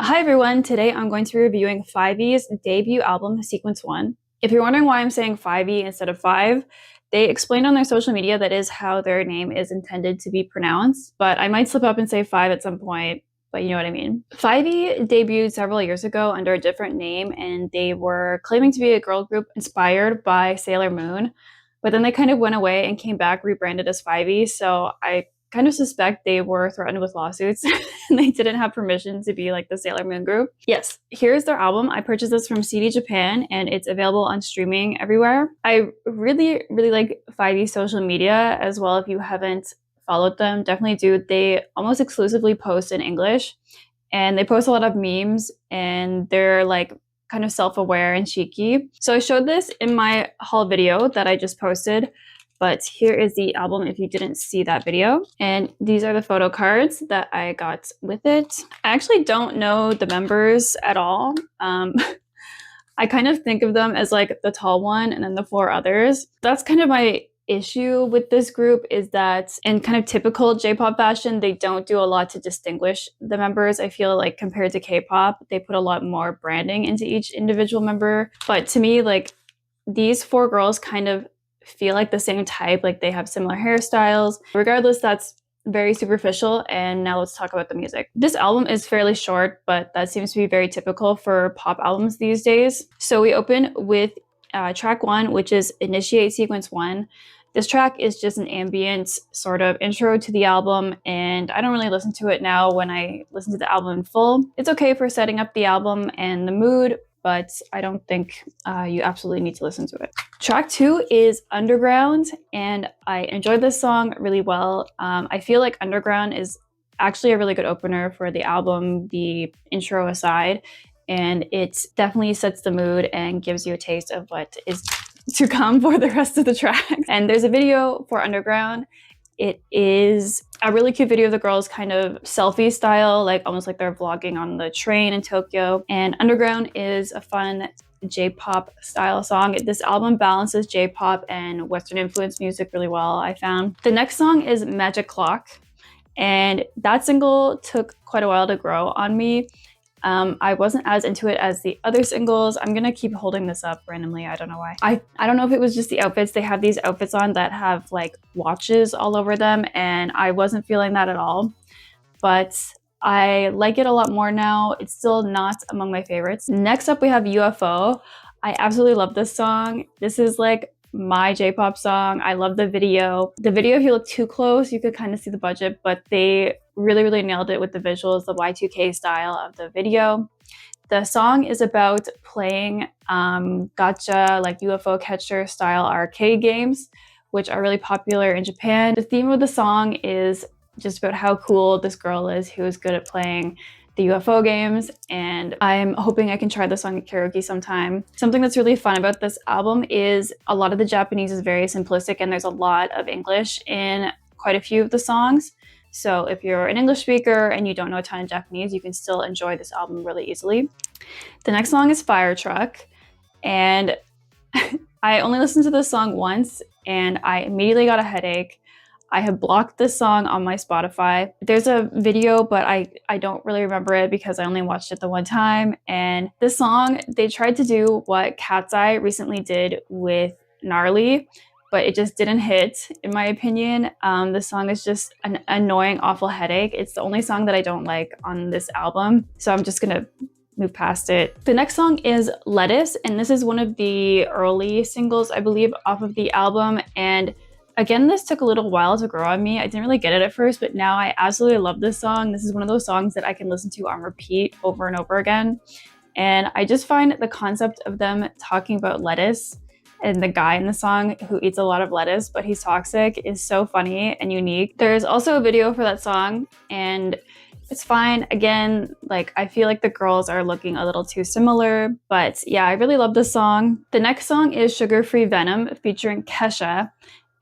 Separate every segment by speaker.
Speaker 1: Hi everyone, today I'm going to be reviewing 5VE's debut album, Sequence 1. If you're wondering why I'm saying 5VE instead of 5, they explained on their social media that is how their name is intended to be pronounced, but I might slip up and say 5 at some point, but you know what I mean. 5VE debuted several years ago under a different name, and they were claiming to be a girl group inspired by Sailor Moon, but then they kind of went away and came back rebranded as 5VE, so I kind of suspect they were threatened with lawsuits and they didn't have permission to be like the Sailor Moon group. Yes, here's their album. I purchased this from CD Japan and it's available on streaming everywhere. I really like 5VE social media as well. If you haven't followed them, definitely do. They almost exclusively post in English and they post a lot of memes and they're like kind of self-aware and cheeky. So I showed this in my haul video that I just posted. But here is the album if you didn't see that video. And these are the photo cards that I got with it. I actually don't know the members at all. I kind of think of them as like the tall one and then the four others. That's kind of my issue with this group, is that in kind of typical J-pop fashion, they don't do a lot to distinguish the members. I feel like compared to K-pop, they put a lot more branding into each individual member. But to me, like these four girls kind of feel like the same type, like they have similar hairstyles. Regardless, that's very superficial. And now let's talk about the music. This album is fairly short, but that seems to be very typical for pop albums these days. So we open with track 1, which is Initiate Sequence 1. This track is just an ambient sort of intro to the album, and I don't really listen to it now when I listen to the album in full. It's okay for setting up the album and the mood, but I don't think you absolutely need to listen to it. Track 2 is Underground, and I enjoyed this song really well. I feel like Underground is actually a really good opener for the album, the intro aside, and it definitely sets the mood and gives you a taste of what is to come for the rest of the tracks. And there's a video for Underground. It is a really cute video of the girls kind of selfie style, like almost like they're vlogging on the train in Tokyo. And Underground is a fun J-pop style song. This album balances J-pop and Western influenced music really well, I found. The next song is Magic Clock, and that single took quite a while to grow on me. I wasn't as into it as the other singles. I'm gonna keep holding this up randomly. I don't know why. I don't know if it was just the outfits. They have these outfits on that have like watches all over them, and I wasn't feeling that at all. But I like it a lot more now. It's still not among my favorites. Next up, we have UFO. I absolutely love this song. This is like my J-pop song. I love the video. The video, if you look too close, you could kind of see the budget, but they really nailed it with the visuals, the Y2K style of the video. The song is about playing gacha, like UFO catcher style arcade games, which are really popular in Japan. The theme of the song is just about how cool this girl is who is good at playing the UFO games, and I'm hoping I can try this song at karaoke sometime. Something that's really fun about this album is a lot of the Japanese is very simplistic, and there's a lot of English in quite a few of the songs. So if you're an English speaker and you don't know a ton of Japanese, you can still enjoy this album really easily. The next song is Fire Truck, and I only listened to this song once and I immediately got a headache. I have blocked this song on my Spotify. There's a video, but I don't really remember it because I only watched it the one time. And this song, they tried to do what Cat's Eye recently did with Gnarly, but it just didn't hit, in my opinion. The song is just an annoying, awful headache. It's the only song that I don't like on this album, so I'm just gonna move past it. The next song is Lettuce, and this is one of the early singles, I believe, off of the album. And again, this took a little while to grow on me. I didn't really get it at first, but now I absolutely love this song. This is one of those songs that I can listen to on repeat over and over again. And I just find the concept of them talking about lettuce and the guy in the song who eats a lot of lettuce, but he's toxic, is so funny and unique. There's also a video for that song, and it's fine. Again, like I feel like the girls are looking a little too similar, but yeah, I really love this song. The next song is Sugar Free Venom featuring Kesha.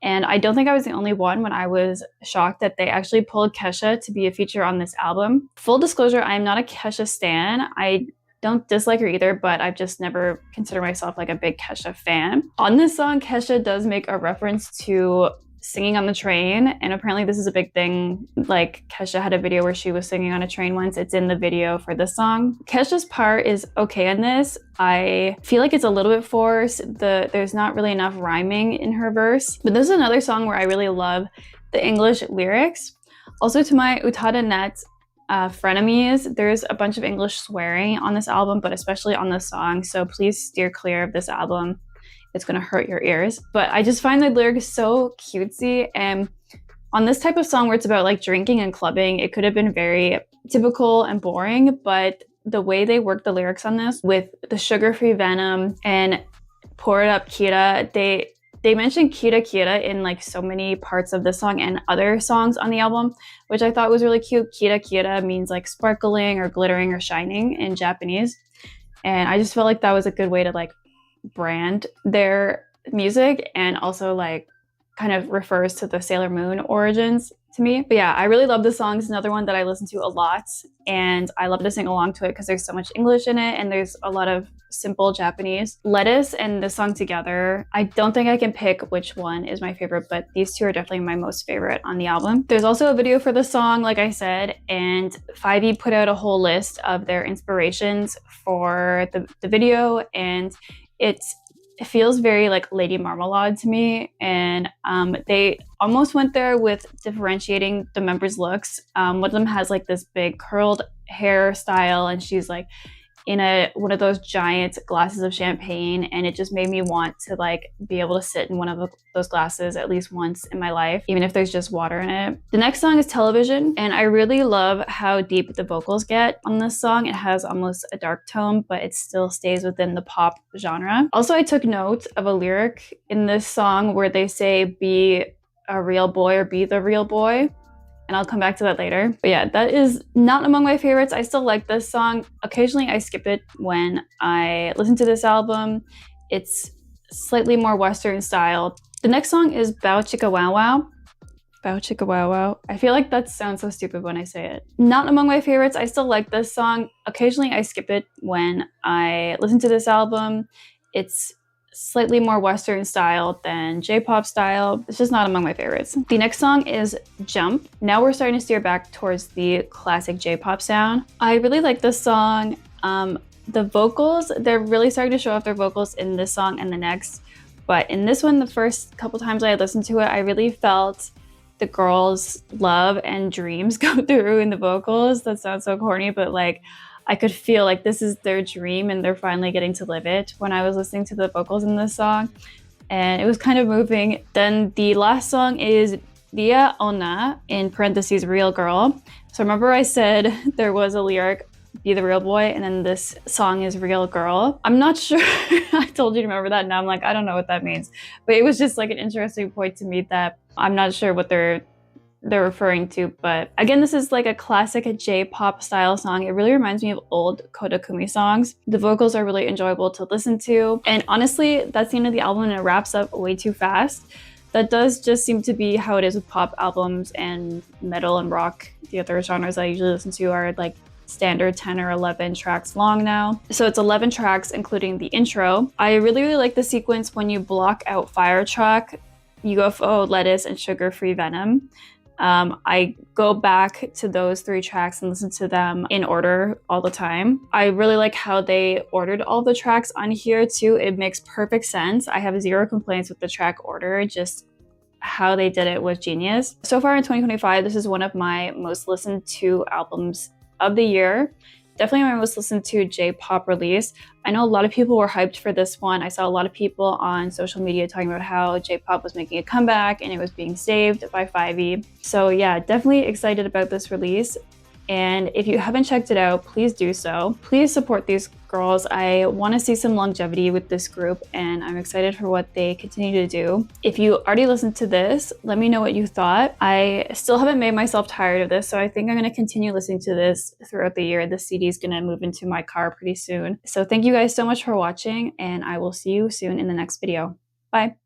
Speaker 1: And I don't think I was the only one when I was shocked that they actually pulled Kesha to be a feature on this album. Full disclosure, I am not a Kesha stan. I don't dislike her either, but I've just never considered myself like a big Kesha fan. On this song, Kesha does make a reference to singing on the train, and apparently this is a big thing. Like Kesha had a video where she was singing on a train once. It's in the video for this song. Kesha's part is okay in this. I feel like it's a little bit forced. There's not really enough rhyming in her verse, but this is another song where I really love the English lyrics. Also, to my Utada Net frenemies, there's a bunch of English swearing on this album, but especially on this song, so please steer clear of this album. It's gonna hurt your ears. But I just find the lyrics so cutesy, and on this type of song where it's about like drinking and clubbing, it could have been very typical and boring, but the way they work the lyrics on this with the sugar-free venom and pour it up Kira, they mentioned Kira Kira in like so many parts of this song and other songs on the album, which I thought was really cute. Kira Kira means like sparkling or glittering or shining in Japanese. And I just felt like that was a good way to like brand their music, and also like kind of refers to the Sailor Moon origins to me. But yeah, I really love this song. It's another one that I listen to a lot, and I love to sing along to it because there's so much English in it and there's a lot of simple Japanese. Lettuce and this song together, I don't think I can pick which one is my favorite, but these two are definitely my most favorite on the album. There's also a video for the song, like I said, and F5VE put out a whole list of their inspirations for the video, and it feels very like Lady Marmalade to me, and they almost went there with differentiating the members' looks. One of them has like this big curled hairstyle, and she's like in one of those giant glasses of champagne, and it just made me want to like be able to sit in one of those glasses at least once in my life, even if there's just water in it. The next song is Television, and I really love how deep the vocals get on this song. It has almost a dark tone, but it still stays within the pop genre. Also, I took note of a lyric in this song where they say be a real boy or be the real boy, and I'll come back to that later. But yeah, that is not among my favorites. I still like this song. Occasionally I skip it when I listen to this album. It's slightly more Western style. The next song is Bow Chicka Wow Wow. Bow Chicka Wow Wow. I feel like that sounds so stupid when I say it. Not among my favorites. I still like this song. Occasionally I skip it when I listen to this album. It's slightly more Western style than J-pop style. It's just not among my favorites. The next song is Jump. Now we're starting to steer back towards the classic J-pop sound. I really like this song. The vocals, they're really starting to show off their vocals in this song and the next. But in this one, the first couple times I listened to it, I really felt the girls' love and dreams go through in the vocals. That sounds so corny, but like I could feel like this is their dream and they're finally getting to live it when I was listening to the vocals in this song. And it was kind of moving. Then the last song is Dia Ona, in parentheses, real girl. So remember I said there was a lyric, be the real boy, and then this song is real girl. I'm not sure I told you to remember that. Now I'm like, I don't know what that means. But it was just like an interesting point to me that I'm not sure what they're referring to. But again, this is like a classic J-pop style song. It really reminds me of old Kodakumi songs. The vocals are really enjoyable to listen to. And honestly, that's the end of the album and it wraps up way too fast. That does just seem to be how it is with pop albums and metal and rock. The other genres I usually listen to are like standard 10 or 11 tracks long now. So it's 11 tracks, including the intro. I really, really like the sequence when you block out Fire Truck, UFO, Lettuce, and Sugar-Free Venom. I go back to those 3 tracks and listen to them in order all the time. I really like how they ordered all the tracks on here too. It makes perfect sense. I have 0 complaints with the track order, just how they did it was genius. So far in 2025, this is one of my most listened to albums of the year. Definitely my most listened to J-pop release. I know a lot of people were hyped for this one. I saw a lot of people on social media talking about how J-pop was making a comeback and it was being saved by F5VE. So yeah, definitely excited about this release. And if you haven't checked it out, please do so. Please support these girls. I want to see some longevity with this group and I'm excited for what they continue to do. If you already listened to this, let me know what you thought. I still haven't made myself tired of this, so I think I'm going to continue listening to this throughout the year. The CD is going to move into my car pretty soon. So thank you guys so much for watching and I will see you soon in the next video. Bye.